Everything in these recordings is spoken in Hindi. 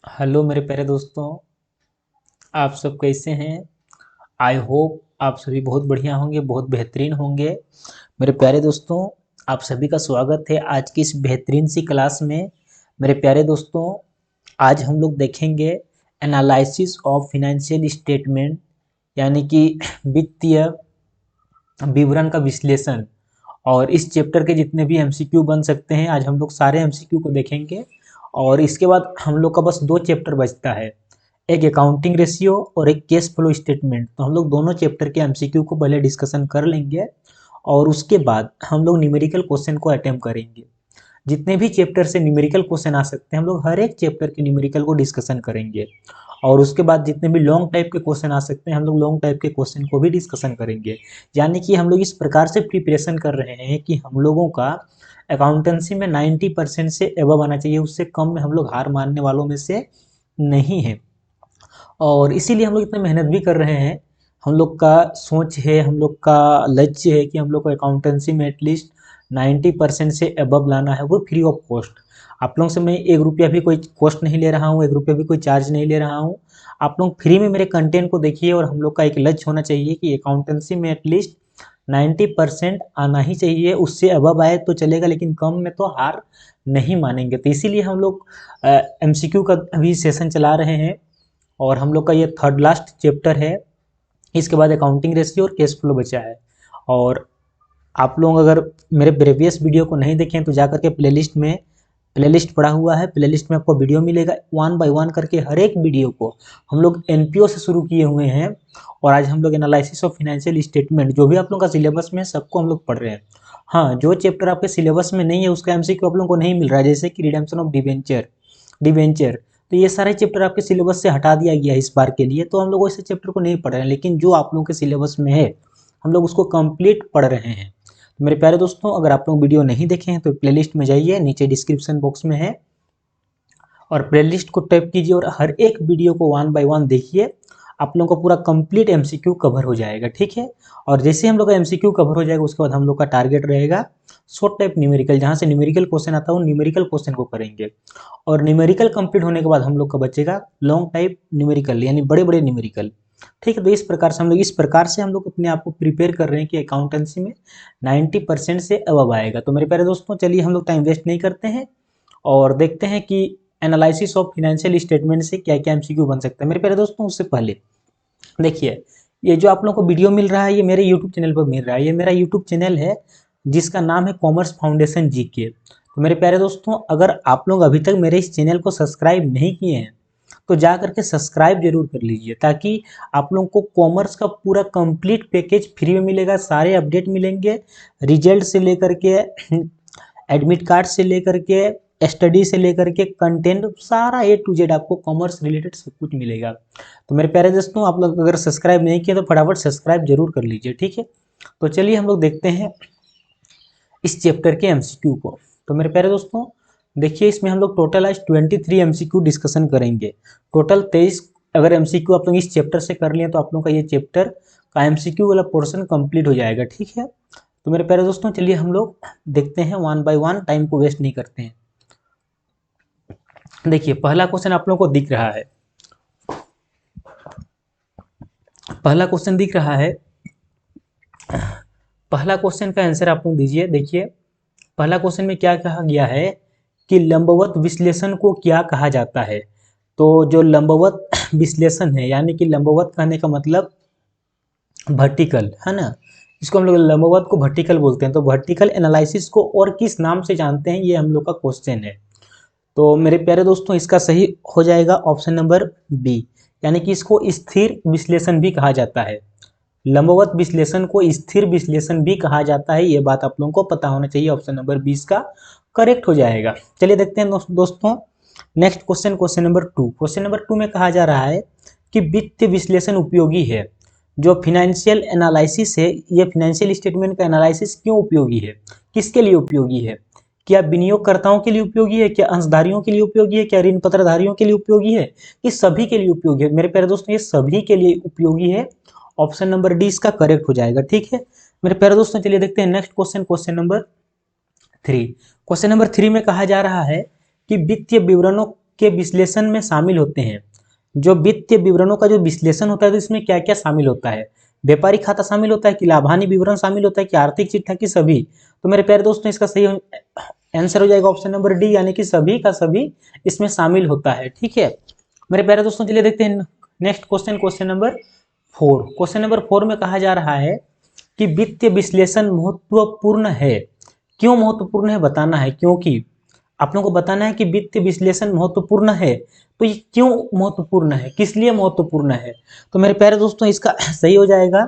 हेलो मेरे प्यारे दोस्तों। आप सब कैसे हैं? आई होप आप सभी बहुत बढ़िया होंगे, बहुत बेहतरीन होंगे। मेरे प्यारे दोस्तों, आप सभी का स्वागत है आज की इस बेहतरीन सी क्लास में। मेरे प्यारे दोस्तों, आज हम लोग देखेंगे एनालिसिस ऑफ फिनेंशियल स्टेटमेंट, यानी कि वित्तीय विवरण का विश्लेषण। और इस चैप्टर के जितने भी एमसीक्यू बन सकते हैं, आज हम लोग सारे एमसीक्यू को देखेंगे। और इसके बाद हम लोग का बस दो चैप्टर बचता है, एक अकाउंटिंग रेशियो और एक कैश फ्लो स्टेटमेंट। तो हम लोग दोनों चैप्टर के एमसीक्यू को पहले डिस्कशन कर लेंगे और उसके बाद हम लोग न्यूमेरिकल क्वेश्चन को अटेम्प्ट करेंगे। जितने भी चैप्टर से न्यूमेरिकल क्वेश्चन आ सकते हैं, हम लोग हर एक चैप्टर के न्यूमेरिकल को डिस्कशन करेंगे। और उसके बाद जितने भी लॉन्ग टाइप के क्वेश्चन आ सकते हैं, हम लोग लॉन्ग टाइप के क्वेश्चन को भी डिस्कशन करेंगे। यानी कि हम लोग इस प्रकार से प्रिपरेशन कर रहे हैं कि हम लोगों का अकाउंटेंसी में 90% से एबव आना चाहिए, उससे कम में हम लोग हार मानने वालों में से नहीं है। और इसीलिए हम लोग इतना मेहनत भी कर रहे हैं। हम लोग का सोच है, हम लोग का लक्ष्य है कि हम लोग को अकाउंटेंसी में एटलीस्ट 90% से अबव लाना है, वो फ्री ऑफ कॉस्ट। आप लोगों से मैं 1 रुपया भी कोई कॉस्ट नहीं ले रहा हूँ, 1 रुपया भी कोई चार्ज नहीं ले रहा हूँ। आप लोग फ्री में मेरे कंटेंट को देखिए। और हम लोग का एक लक्ष्य होना चाहिए कि अकाउंटेंसी में एटलीस्ट 90% आना ही चाहिए। उससे अबव आए तो चलेगा, लेकिन कम में तो हार नहीं मानेंगे। तो इसीलिए हम लोग एमसीक्यू का अभी सेशन चला रहे हैं और हम लोग का ये थर्ड लास्ट चैप्टर है। इसके बाद अकाउंटिंग रेशियो और कैश फ्लो बचा है। और आप लोग अगर मेरे प्रीवियस वीडियो को नहीं देखें तो जाकर के प्लेलिस्ट पड़ा हुआ है, प्लेलिस्ट में आपको वीडियो मिलेगा। वन बाय वन करके हर एक वीडियो को हम लोग एनपीओ से शुरू किए हुए हैं। और आज हम लोग एनालिसिस ऑफ फाइनेंशियल स्टेटमेंट, जो भी आप लोगों का सिलेबस में है, सबको हम लोग पढ़ रहे हैं। हाँ, जो चैप्टर आपके सिलेबस में नहीं है उसका एमसीक्यू आप लोगों को नहीं मिल रहा है, जैसे कि रिडेम्पशन ऑफ डिवेंचर। तो ये सारे चैप्टर आपके सिलेबस से हटा दिया गया है इस बार के लिए, तो हम लोग ऐसे चैप्टर को नहीं पढ़ रहे हैं। लेकिन जो आप लोगों के सिलेबस में है, हम लोग उसको कंप्लीट पढ़ रहे हैं। तो मेरे प्यारे दोस्तों, अगर आप लोग वीडियो नहीं देखे हैं तो प्लेलिस्ट में जाइए, नीचे डिस्क्रिप्शन बॉक्स में है, और प्लेलिस्ट को टैप कीजिए और हर एक वीडियो को वन बाय वन देखिए। आप लोगों का पूरा कंप्लीट एमसीक्यू कवर हो जाएगा, ठीक है। और जैसे हम लोग का एमसीक्यू कवर हो जाएगा, उसके बाद हम लोग का टारगेट रहेगा शॉर्ट टाइप न्यूमेरिकल, जहाँ से न्यूमेरिकल क्वेश्चन आता है वो न्यूमेरिकल क्वेश्चन को करेंगे। और न्यूमेरिकल कंप्लीट होने के बाद हम लोग का बचेगा लॉन्ग टाइप न्यूमेरिकल, यानी बड़े बड़े न्यूमेरिकल, ठीक है। तो इस प्रकार से हम लोग अपने आप को प्रिपेयर कर रहे हैं कि अकाउंटेंसी में 90% से अबव आएगा। तो मेरे प्यारे दोस्तों, चलिए हम लोग टाइम वेस्ट नहीं करते हैं और देखते हैं कि एनालिसिस ऑफ फाइनेंशियल स्टेटमेंट से क्या क्या एमसीक्यू बन सकता है। मेरे प्यारे दोस्तों, उससे पहले देखिए, ये जो आप लोगों को वीडियो मिल रहा है, ये मेरे यूट्यूब चैनल पर मिल रहा है। ये मेरा यूट्यूब चैनल है जिसका नाम है कॉमर्स फाउंडेशन जीके। तो मेरे प्यारे दोस्तों, अगर आप लोग अभी तक मेरे इस चैनल को सब्सक्राइब नहीं किए हैं तो जा करके सब्सक्राइब जरूर कर लीजिए, ताकि आप लोगों को कॉमर्स का पूरा कंप्लीट पैकेज फ्री में मिलेगा। सारे अपडेट मिलेंगे, रिजल्ट से लेकर के एडमिट कार्ड से लेकर के स्टडी से लेकर के कंटेंट, सारा A to Z आपको कॉमर्स रिलेटेड सब कुछ मिलेगा। तो मेरे प्यारे दोस्तों, आप लोग अगर सब्सक्राइब नहीं किए तो फटाफट सब्सक्राइब जरूर कर लीजिए, ठीक है। तो चलिए हम लोग देखते हैं इस चैप्टर के एमसीक्यू को। तो मेरे प्यारे दोस्तों, देखिए, इसमें हम लोग टोटल आज 23 एमसीक्यू डिस्कशन करेंगे। टोटल 23 अगर एमसीक्यू आप लोग इस चैप्टर से कर लिए तो आप लोग का ये चैप्टर का एमसीक्यू वाला पोर्शन कंप्लीट हो जाएगा, ठीक है। तो मेरे प्यारे दोस्तों, चलिए हम लोग देखते हैं वन बाय वन, टाइम को वेस्ट नहीं करते हैं। देखिए, पहला क्वेश्चन आप लोगों को दिख रहा है, पहला क्वेश्चन दिख रहा है। पहला क्वेश्चन का आंसर आप लोग दीजिए। देखिए, पहला क्वेश्चन में क्या कहा गया है कि लंबवत विश्लेषण को क्या कहा जाता है। तो जो लंबवत विश्लेषण है, यानी कि लंबवत कहने का मतलब वर्टिकल है ना, इसको हम लोग लंबवत को वर्टिकल बोलते हैं। तो वर्टिकल एनालिसिस को और किस नाम से जानते हैं, ये हम लोग का क्वेश्चन है। तो मेरे प्यारे दोस्तों, इसका सही हो जाएगा ऑप्शन नंबर बी, यानी कि इसको स्थिर विश्लेषण भी कहा जाता है। लंबवत विश्लेषण को स्थिर विश्लेषण भी कहा जाता है, ये बात आप लोगों को पता होना चाहिए। ऑप्शन नंबर 20 का करेक्ट हो जाएगा। चलिए देखते हैं दोस्तों next question, question number 2। Question number 2 में कहा जा रहा है कि वित्तीय विश्लेषण उपयोगी है। जो फिनेंशियल एनालिसिस है, ये फिनेंशियल स्टेटमेंट का एनालिसिस क्यों उपयोगी है, किसके लिए उपयोगी है? क्या विनियोगकर्ताओं के लिए उपयोगी है, क्या अंशधारियों के लिए उपयोगी है, क्या ऋण पत्रधारियों के लिए उपयोगी है, ये सभी के लिए उपयोगी है। मेरे प्यारे दोस्तों, ये सभी के लिए उपयोगी है। ऑप्शन नंबर डी इसका करेक्ट हो जाएगा, ठीक है। मेरे प्यारे दोस्तों, चलिए देखते हैं next question, question number 3। Question number 3 में कहा जा रहा है कि वित्तीय विवरणों के विश्लेषण में शामिल होते हैं। जो वित्तीय विवरणों का जो विश्लेषण होता है तो इसमें क्या क्या शामिल होता है? व्यापारिक खाता शामिल होता है कि लाभानी विवरण शामिल होता है कि आर्थिक चिट्ठा की सभी? तो मेरे प्यारे दोस्तों इसका सही आंसर हो जाएगा ऑप्शन नंबर डी, यानी कि सभी का सभी इसमें शामिल होता है। ठीक है मेरे प्यारे दोस्तों, चलिए देखते हैं next question, question number 4। Question number 4 में कहा जा रहा है कि वित्तीय विश्लेषण महत्वपूर्ण है। क्यों महत्वपूर्ण है बताना है, क्योंकि आप लोगों को बताना है कि वित्तीय विश्लेषण महत्वपूर्ण है। तो ये क्यों महत्वपूर्ण है, किस लिए महत्वपूर्ण है? तो मेरे प्यारे दोस्तों इसका सही हो जाएगा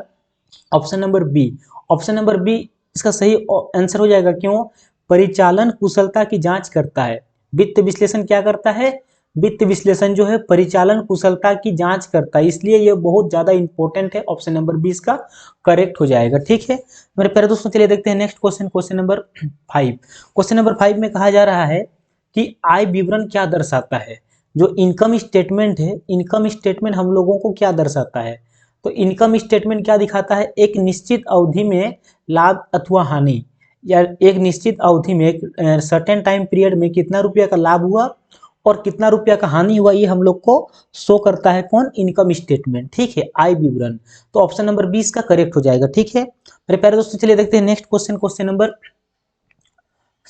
option number B. Option number B इसका सही आंसर हो जाएगा। क्यों? परिचालन कुशलता की जांच करता है। वित्त विश्लेषण क्या करता है? वित्त विश्लेषण जो है परिचालन कुशलता की जांच करता है, इसलिए ये बहुत ज्यादा इंपॉर्टेंट है। ऑप्शन नंबर 20 का करेक्ट हो जाएगा। ठीक है मेरे प्यारे दोस्तों, चलिए देखते हैं next question, question number 5। Question number 5 में कहा जा रहा है कि आय विवरण क्या दर्शाता है? जो इनकम स्टेटमेंट है, इनकम स्टेटमेंट हम लोगों को क्या दर्शाता है? तो इनकम स्टेटमेंट क्या दिखाता है? एक निश्चित अवधि में लाभ अथवा हानि, या एक निश्चित अवधि में एक सर्टेन टाइम पीरियड में कितना रुपया का लाभ हुआ और कितना रुपया का हानि हुआ, ये हम लोग को शो करता है कौन? Income statement. ठीक है, आय विवरण। तो ऑप्शन नंबर 20 का करेक्ट हो जाएगा। ठीक है मेरे प्यारे दोस्तों, चलिए देखते हैं next question, question number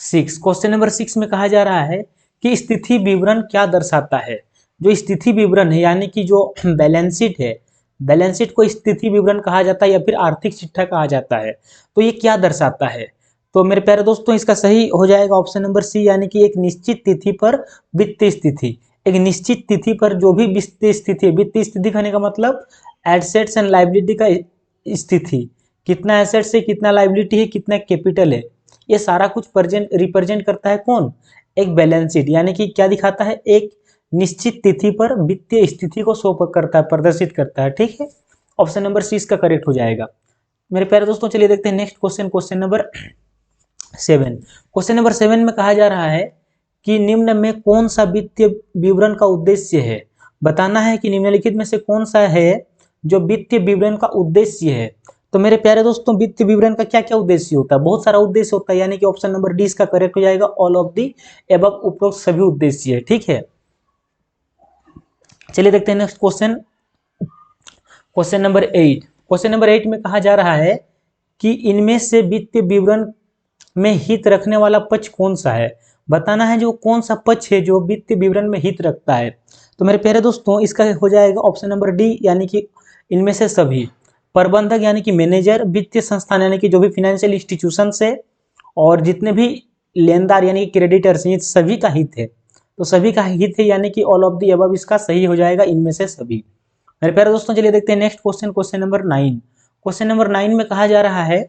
6। Question number 6 में कहा जा रहा है कि स्थिति विवरण क्या दर्शाता है? जो स्थिति विवरण है यानी कि जो बैलेंस शीट है, बैलेंस शीट को स्थिति विवरण कहा जाता है या फिर आर्थिक चिट्ठा कहा जाता है। तो ये क्या दर्शाता है? तो मेरे प्यारे दोस्तों इसका सही हो जाएगा ऑप्शन नंबर सी, यानी कि एक निश्चित तिथि पर वित्तीय स्थिति। एक निश्चित तिथि पर जो भी वित्तीय स्थिति, वित्तीय स्थिति कहने का मतलब एसेट्स एंड लायबिलिटी का स्थिति, कितना एसेट्स है, कितना लायबिलिटी है, कितना कैपिटल है, ये सारा कुछ रिप्रेजेंट करता है कौन? एक बैलेंस शीट। यानी कि क्या दिखाता है? एक निश्चित तिथि पर वित्तीय स्थिति को शो करता है, प्रदर्शित करता है। ठीक है, ऑप्शन नंबर सी इसका करेक्ट हो जाएगा। मेरे प्यारे दोस्तों चलिए देखते हैं next question, question number 7। Question number 7 में कहा जा रहा है कि निम्न में कौन सा वित्तीय विवरण का उद्देश्य है? बताना है कि निम्नलिखित में से कौन सा है जो वित्तीय विवरण का उद्देश्य है। तो मेरे प्यारे दोस्तों वित्तीय विवरण का क्या क्या उद्देश्य होता है? बहुत सारा उद्देश्य होता है, यानी कि ऑप्शन नंबर डी इसका करेक्ट हो जाएगा, ऑल ऑफ दी एबव, उपरोक्त सभी उद्देश्य है। ठीक है, चलिए देखते हैं next question, question number 8। Question number 8 में कहा जा रहा है कि इनमें से वित्तीय विवरण में हित रखने वाला पक्ष कौन सा है? बताना है जो कौन सा पक्ष है जो वित्तीय विवरण में हित रखता है। तो मेरे प्यारे दोस्तों इसका हो जाएगा ऑप्शन नंबर डी, यानी कि इनमें से सभी। प्रबंधक यानी कि मैनेजर, वित्तीय संस्थान यानी कि जो भी फाइनेंशियल इंस्टीट्यूशन है, और जितने भी लेनदार यानी कि क्रेडिटर्स, ये सभी का हित है। तो सभी का हित है, यानी कि ऑल ऑफ दी अबव इसका सही हो जाएगा, इनमें से सभी। मेरे प्यारे दोस्तों चलिए देखते हैं next question, question number 9। Question number 9 में कहा जा रहा है,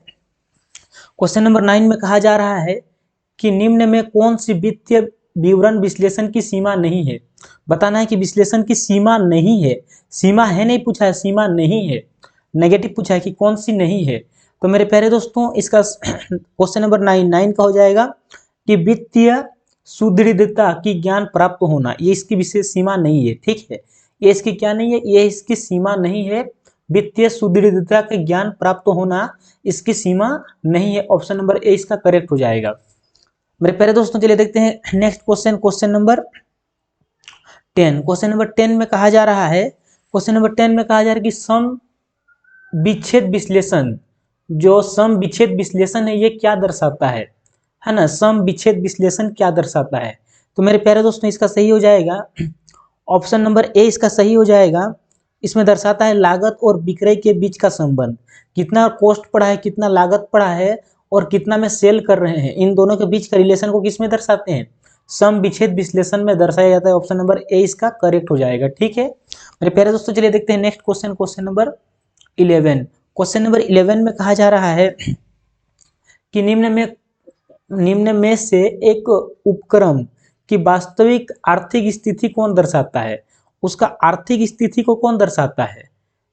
क्वेश्चन नंबर 9 में कहा जा रहा है कि निम्न में कौन सी वित्तीय विवरण विश्लेषण की सीमा नहीं है? बताना है कि विश्लेषण की सीमा नहीं है। सीमा है नहीं पूछा है, सीमा नहीं है, नेगेटिव पूछा है कि कौन सी नहीं है। तो मेरे प्यारे दोस्तों इसका क्वेश्चन नंबर 9 का हो जाएगा कि वित्तीय सुदृढ़ता की ज्ञान प्राप्त होना, ये इसकी विशेष सीमा नहीं है। ठीक है, ये इसकी क्या नहीं है? ये इसकी सीमा नहीं है। वित्तीय सुदृढ़ता के ज्ञान प्राप्त होना इसकी सीमा नहीं है। ऑप्शन नंबर ए इसका करेक्ट हो जाएगा। मेरे प्यारे दोस्तों चलिए देखते हैं next question, question number 10। Question number 10 में कहा जा रहा है, क्वेश्चन नंबर 10 में कहा जा रहा है कि सम विच्छेद विश्लेषण, जो सम विच्छेद विश्लेषण है ये क्या दर्शाता है ना? सम विच्छेद विश्लेषण क्या दर्शाता है? तो मेरे प्यारे दोस्तों इसका सही हो जाएगा ऑप्शन नंबर ए इसका सही हो जाएगा। इसमें दर्शाता है लागत और विक्रय के बीच का संबंध, कितना कॉस्ट पड़ा है, कितना लागत पड़ा है और कितना में सेल कर रहे हैं, इन दोनों के बीच का रिलेशन को किस में दर्शाते हैं? सम विच्छेद विश्लेषण में दर्शाया जाता है। ऑप्शन नंबर ए इसका करेक्ट हो जाएगा। ठीक है मेरे प्यारे दोस्तों चलिए देखते हैं next question, question number 11। Question number 11 में कहा जा रहा है कि निम्न में से एक उपक्रम की वास्तविक आर्थिक स्थिति कौन दर्शाता है? उसका आर्थिक स्थिति को कौन दर्शाता है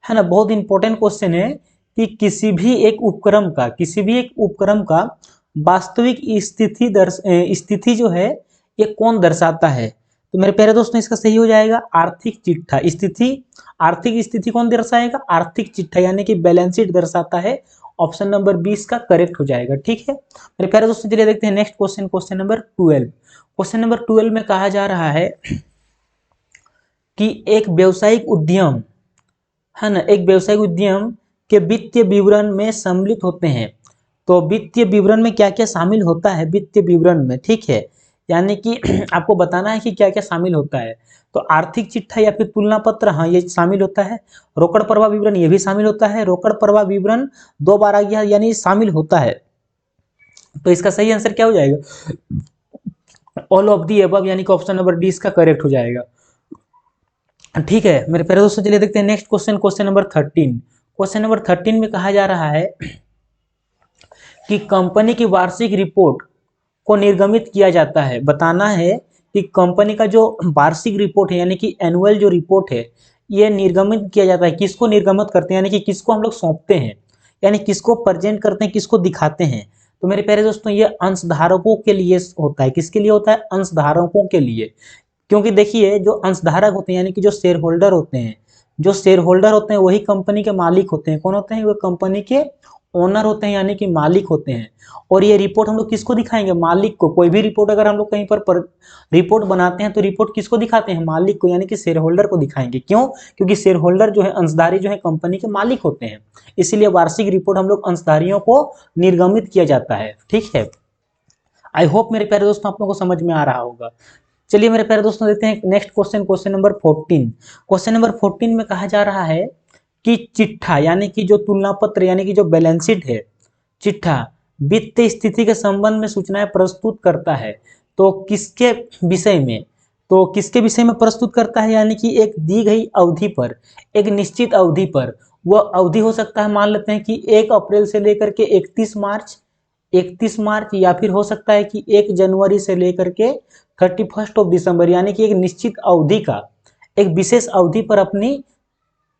ना? बहुत इंपॉर्टेंट क्वेश्चन है कि किसी भी एक उपक्रम का वास्तविक स्थिति जो है ये कौन दर्शाता है? तो मेरे प्यारे दोस्तों इसका सही हो जाएगा आर्थिक चिट्ठा स्थिति। आर्थिक स्थिति कौन दर्शाएगा? आर्थिक चिट्ठा, यानी कि बैलेंस शीट दर्शाता है। ऑप्शन नंबर 20 का करेक्ट हो जाएगा। ठीक है मेरे प्यारे दोस्तों चलिए देखते हैं next question, question number 12। Question number 12 में कहा जा रहा है कि एक व्यावसायिक उद्यम है ना, एक व्यावसायिक उद्यम के वित्तीय विवरण में सम्मिलित होते हैं। तो वित्तीय विवरण में क्या क्या शामिल होता है वित्तीय विवरण में, ठीक है, यानी कि आपको बताना है कि क्या क्या शामिल होता है। तो आर्थिक चिट्ठा या फिर तुलना पत्र, हाँ ये शामिल होता है। रोकड़ प्रवाह विवरण ये भी शामिल होता है। रोकड़ प्रवाह विवरण 2 बार आ गया यानी शामिल होता है। तो इसका सही आंसर क्या हो जाएगा? ऑल ऑफ दी अबव, यानी कि ऑप्शन नंबर डी इसका करेक्ट हो जाएगा। ठीक है मेरे प्यारे दोस्तों, चलिए देखते हैं next question, question number 13। Question number 13 में कहा जा रहा है कि कंपनी की वार्षिक रिपोर्ट को निर्गमित किया जाता है। बताना है कि कंपनी का जो वार्षिक रिपोर्ट है यानी कि एनुअल जो रिपोर्ट है ये निर्गमित किया जाता है। किसको निर्गमित करते हैं, यानी कि किसको हम लोग सौंपते हैं, यानी किसको प्रेजेंट करते हैं, किसको दिखाते हैं। तो मेरे प्यारे दोस्तों ये अंशधारकों के लिए होता है। किसके लिए होता है? अंशधारकों के लिए। क्योंकि देखिए जो अंशधारक होते हैं यानी कि जो शेयर होल्डर होते हैं, जो शेयर होल्डर होते हैं वही कंपनी के मालिक होते हैं। कौन होते हैं? वो कंपनी के ओनर होते हैं यानी कि मालिक होते हैं। और ये रिपोर्ट हम लोग किसको दिखाएंगे? मालिक को। कोई भी रिपोर्ट अगर हम लोग कहीं पर रिपोर्ट बनाते हैं तो रिपोर्ट किसको दिखाते हैं? मालिक को, यानी कि शेयर होल्डर को दिखाएंगे। क्यों? क्योंकि शेयर होल्डर जो है, अंशधारी जो है कंपनी के मालिक होते हैं। इसीलिए वार्षिक रिपोर्ट हम लोग अंशधारियों को निर्गमित किया जाता है। ठीक है, आई होप मेरे प्यारे दोस्तों आप लोगों को समझ में आ रहा होगा। चलिए मेरे प्यारे दोस्तों देखते हैं next question, question number 14। Question number 14 में कहा जा रहा है कि चिट्ठा यानी कि जो तुलना पत्र यानी कि जो बैलेंस शीट है, चिट्ठा वित्तीय स्थिति के संबंध में सूचनाएं प्रस्तुत करता है। तो किसके विषय में? तो किसके विषय में प्रस्तुत करता है? यानी कि एक दी गई अवधि पर, एक निश्चित अवधि पर, वह अवधि हो सकता है, मान लेते हैं कि 1 अप्रैल से लेकर के 31 मार्च, या फिर हो सकता है कि 1 जनवरी से लेकर के 31 दिसंबर, यानी कि एक निश्चित अवधि का, एक विशेष अवधि पर अपनी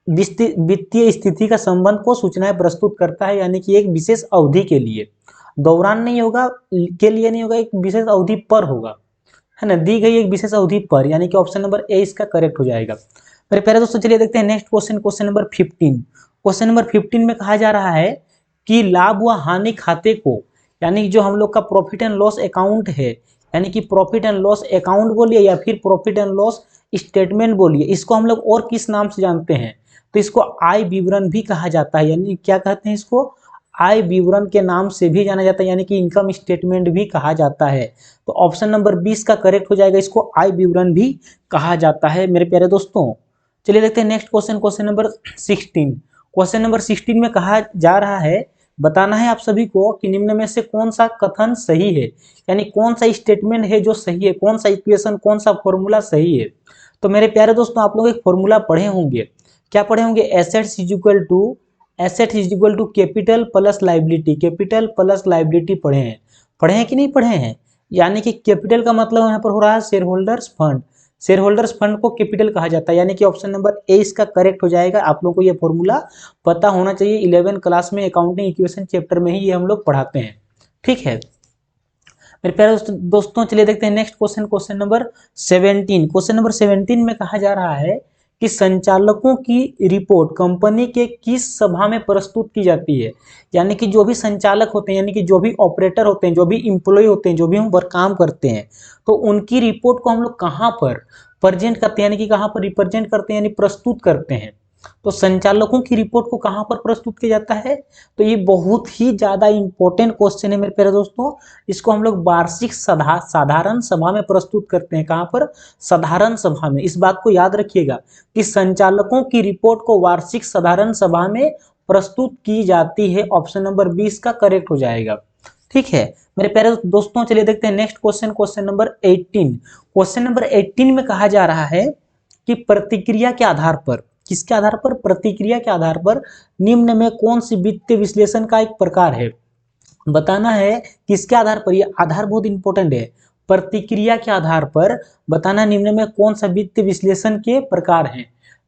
वित्तीय स्थिति का संबंध को सूचनाएं प्रस्तुत करता है। यानी कि एक विशेष अवधि के लिए, दौरान नहीं होगा, के लिए नहीं होगा, एक विशेष अवधि पर होगा, है ना, दी गई एक विशेष अवधि पर, यानी कि ऑप्शन नंबर ए इसका करेक्ट हो जाएगा। मेरे प्यारे दोस्तों चलिए देखते हैं next question, question number 15। Question number 15 में कहा जा रहा है कि लाभ व हानि खाते को, यानी कि जो हम लोग का प्रॉफिट एंड लॉस अकाउंट है, यानी कि प्रॉफिट एंड लॉस अकाउंट बोलिए या फिर प्रॉफिट एंड लॉस स्टेटमेंट बोलिए, इसको हम लोग और किस नाम से जानते हैं? तो इसको आय विवरण भी कहा जाता है। यानी क्या कहते हैं इसको? आय विवरण के नाम से भी जाना जाता है, यानी कि इनकम स्टेटमेंट भी कहा जाता है। तो ऑप्शन नंबर 20 का करेक्ट हो जाएगा, इसको आय विवरण भी कहा जाता है मेरे प्यारे दोस्तों। चलिए देखते हैं next question, question number 16। Question number 16 में कहा जा रहा है, बताना है आप सभी को कि निम्न में से कौन सा कथन सही है, यानी कौन सा स्टेटमेंट है जो सही है, कौन सा इक्वेशन, कौन सा फॉर्मूला सही है। तो मेरे प्यारे दोस्तों आप लोग एक फॉर्मूला पढ़े होंगे, क्या पढ़े होंगे? Assets is equal to capital plus liability, capital plus liability पढ़े हैं कि नहीं पढ़े हैं? यानी कि कैपिटल का मतलब यहाँ पर हो रहा है share holders fund, share holders fund को कैपिटल कहा जाता है, यानी कि ऑप्शन नंबर ए इसका करेक्ट हो जाएगा। आप लोगों को ये फॉर्मूला पता होना चाहिए, 11 क्लास में अकाउंटिंग इक्वेशन चैप्टर में ही ये हम लोग पढ़ाते हैं। ठीक है मेरे प्यारे दोस्तों चलिए देखते हैं next question, question number 17। Question number 17 में कहा जा रहा है कि संचालकों की रिपोर्ट कंपनी के किस सभा में प्रस्तुत की जाती है। यानी कि जो भी संचालक होते हैं, यानी कि जो भी ऑपरेटर होते हैं, जो भी इंप्लॉय होते हैं, जो भी हम वर्क काम करते हैं, तो उनकी रिपोर्ट को हम लोग कहाँ पर प्रेजेंट करते हैं, यानी कि कहाँ पर रिप्रेजेंट करते हैं, यानी प्रस्तुत करते हैं। तो संचालकों की रिपोर्ट को कहाँ पर प्रस्तुत किया जाता है? तो ये बहुत ही ज्यादा इंपॉर्टेंट क्वेश्चन है मेरे प्यारे दोस्तों। इसको हम लोग वार्षिक साधारण सभा में प्रस्तुत करते हैं। कहाँ पर? साधारण सभा में। इस बात को याद रखिएगा कि संचालकों की रिपोर्ट को वार्षिक साधारण सभा में प्रस्तुत की जाती है। ऑप्शन नंबर 20 का करेक्ट हो जाएगा। ठीक है मेरे प्यारे दोस्तों चलिए देखते हैं next question, question number 18। Question number 18 में कहा जा रहा है कि प्रतिक्रिया के आधार पर, किसके आधार पर? प्रतिक्रिया के आधार पर निम्न में कौन सी वित्तीय विश्लेषण का एक प्रकार है। बताना है किसके आधार पर, ये आधार बहुत इंपॉर्टेंट है। प्रतिक्रिया के आधार पर बताना निम्न में कौन सा वित्तीय विश्लेषण के प्रकार हैं।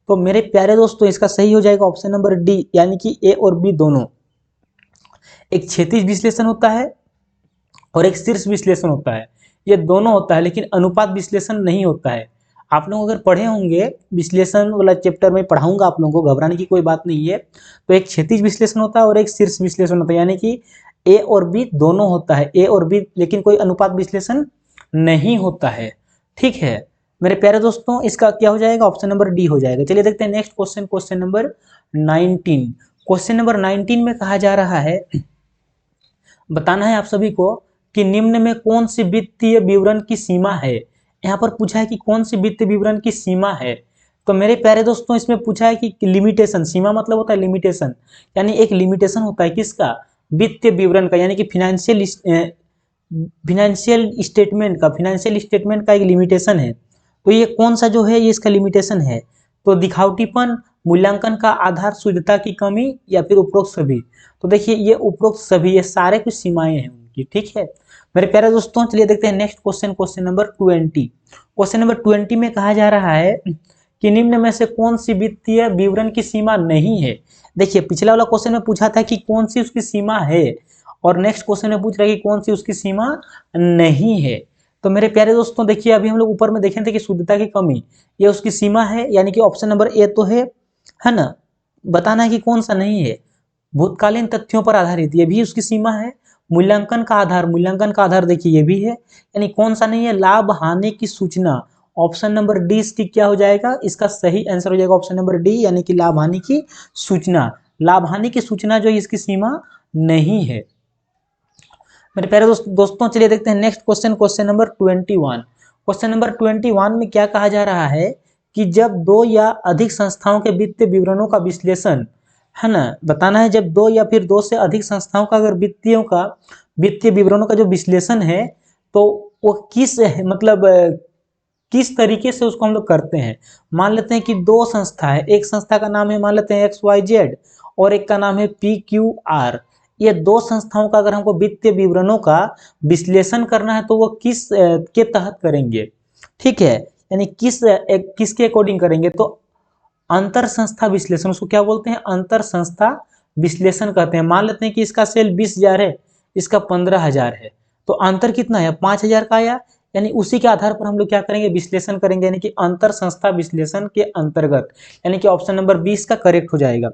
तो मेरे प्यारे दोस्तों इसका सही हो जाएगा ऑप्शन नंबर डी, यानी कि ए और बी दोनों। एक क्षैतिज विश्लेषण होता है और एक शीर्ष विश्लेषण होता है, ये दोनों होता है, लेकिन अनुपात विश्लेषण नहीं होता है। आप लोग अगर पढ़े होंगे, विश्लेषण वाला चैप्टर में पढ़ाऊंगा आप लोगों को, घबराने की कोई बात नहीं है। तो एक क्षैतिज विश्लेषण होता है और एक शीर्ष विश्लेषण होता है, यानी कि ए और बी दोनों होता है, ए और बी, लेकिन कोई अनुपात विश्लेषण नहीं होता है। ठीक है मेरे प्यारे दोस्तों इसका क्या हो जाएगा, ऑप्शन नंबर डी हो जाएगा। चलिए देखते हैं next question, question number 19। Question number 19 में कहा जा रहा है, बताना है आप सभी को कि निम्न में कौन सी वित्तीय विवरण की सीमा है। यहाँ पर पूछा है कि कौन सी वित्तीय विवरण की सीमा है। तो मेरे प्यारे दोस्तों इसमें पूछा है कि लिमिटेशन, सीमा मतलब होता है लिमिटेशन, यानी एक लिमिटेशन होता है किसका, वित्तीय विवरण का, यानी कि फाइनेंशियल स्टेटमेंट का एक लिमिटेशन है। तो ये कौन सा जो है ये इसका लिमिटेशन है, तो दिखावटीपन, मूल्यांकन का आधार, शुद्धता की कमी, या फिर उपरोक्त सभी। तो देखिए ये उपरोक्त सभी, ये सारे कुछ सीमाएं हैं उनकी, ठीक है मेरे प्यारे दोस्तों। चलिए देखते हैं next question, question number 20। Question number 20 में कहा जा रहा है कि निम्न में से कौन सी वित्तीय विवरण की सीमा नहीं है। देखिए पिछला वाला क्वेश्चन में पूछा था कि कौन सी उसकी सीमा है, और नेक्स्ट क्वेश्चन में पूछ रहा है कि कौन सी उसकी सीमा नहीं है। तो मेरे प्यारे दोस्तों देखिए अभी हम लोग ऊपर में देखे थे कि शुद्धता की कमी ये उसकी सीमा है, यानी कि ऑप्शन नंबर ए तो है ना। बताना है कि कौन सा नहीं है, भूतकालीन तथ्यों पर आधारित, ये भी उसकी सीमा है। मूल्यांकन का आधार देखिए ये भी है, यानी कौन सा नहीं है, लाभ हानि की सूचना। ऑप्शन नंबर डी इसकी क्या हो जाएगा, इसका सही आंसर हो जाएगा ऑप्शन नंबर डी, यानी कि लाभ हानि की सूचना। लाभ हानि की सूचना जो इसकी सीमा नहीं है। मेरे प्यारे दोस्तों चलिए देखते हैं next question, question number 21। Question number 21 में क्या कहा जा रहा है कि जब दो या अधिक संस्थाओं के वित्तीय विवरणों का विश्लेषण, है ना, बताना है जब दो या फिर दो से अधिक संस्थाओं का अगर वित्तीय विवरणों का जो विश्लेषण है, तो वो किस मतलब किस तरीके से उसको हम लोग करते हैं। मान लेते हैं कि दो संस्था है, एक संस्था का नाम है मान लेते हैं XYZ और एक का नाम है PQR। ये दो संस्थाओं का अगर हमको वित्तीय विवरणों का विश्लेषण करना है तो वो किस के तहत करेंगे, ठीक है, यानी किसके अकॉर्डिंग करेंगे, तो अंतर संस्था विश्लेषण, उसको क्या बोलते हैं, अंतर संस्था विश्लेषण कहते हैं। मान लेते हैं कि इसका सेल 20,000 है, इसका 15,000 है, तो अंतर कितना है, 5,000 का आया, यानी उसी के आधार पर हम लोग क्या करेंगे, विश्लेषण करेंगे, यानी कि अंतर संस्था विश्लेषण के अंतर्गत, यानी कि ऑप्शन नंबर 20 का करेक्ट हो जाएगा।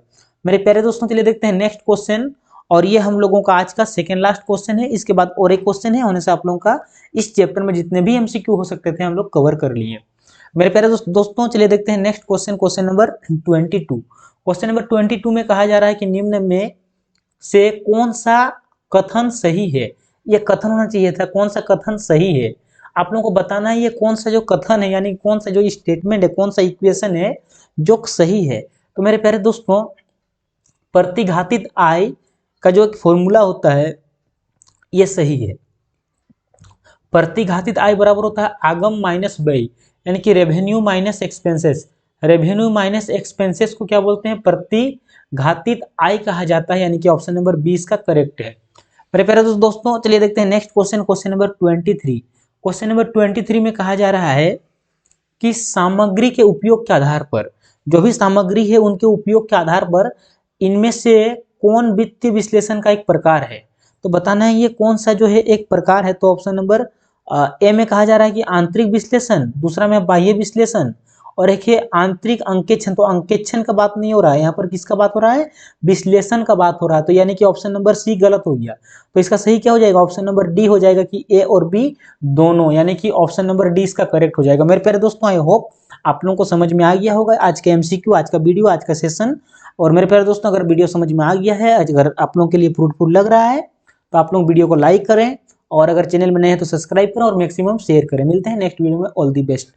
मेरे प्यारे दोस्तों चलिए देखते हैं नेक्स्ट क्वेश्चन, और ये हम लोगों का आज का सेकेंड लास्ट क्वेश्चन है। इसके बाद और एक क्वेश्चन है, होने से आप लोगों का इस चैप्टर में जितने भी MCQ हो सकते थे हम लोग कवर कर लिए। मेरे प्यारे दोस्तों चलिए देखते हैं next question, question number 22। Question number 22 में कहा जा रहा है कि निम्न में से कौन सा कथन सही है। ये कथन होना चाहिए था, कौन सा कथन सही है, आप लोगों को बताना है ये कौन सा जो कथन है, यानी कौन सा जो स्टेटमेंट है, कौन सा इक्वेशन है जो सही है। तो मेरे प्यारे दोस्तों प्रतिघातित आय का जो एक फॉर्मूला होता है ये सही है। प्रतिघातित आय बराबर होता है आगम माइनस व्यय, यानी कि revenue minus expenses. Revenue minus expenses को क्या बोलते हैं, प्रतिघातित आय कहा जाता है, यानी कि ऑप्शन नंबर 20 का करेक्ट है। मेरे प्यारे दोस्तों चलिए देखते हैं next question, question number 23। Question number 23 में कहा जा रहा है कि सामग्री के उपयोग के आधार पर, जो भी सामग्री है उनके उपयोग के आधार पर इनमें से कौन वित्तीय विश्लेषण का एक प्रकार है। तो बताना है ये कौन सा जो है एक प्रकार है, तो ऑप्शन नंबर ए में कहा जा रहा है कि आंतरिक विश्लेषण, दूसरा में बाह्य विश्लेषण, और एक है आंतरिक अंकेक्षण। तो अंकेक्षण का बात नहीं हो रहा है यहाँ पर, किसका बात हो रहा है, विश्लेषण का बात हो रहा है। तो यानी कि ऑप्शन नंबर सी गलत हो गया, तो इसका सही क्या हो जाएगा, ऑप्शन नंबर डी हो जाएगा कि ए और बी दोनों, यानी कि ऑप्शन नंबर डी इसका करेक्ट हो जाएगा। मेरे प्यारे दोस्तों आई होप आप लोगों को समझ में आ गया होगा आज के MCQ, आज का वीडियो, आज का सेशन। और मेरे प्यारे दोस्तों अगर वीडियो समझ में आ गया है, अगर आप लोगों के लिए फ्रूटफुल लग रहा है तो आप लोग वीडियो को लाइक करें, और अगर चैनल में नए हैं तो सब्सक्राइब करें और मैक्सिमम शेयर करें। मिलते हैं नेक्स्ट वीडियो में, ऑल दी बेस्ट।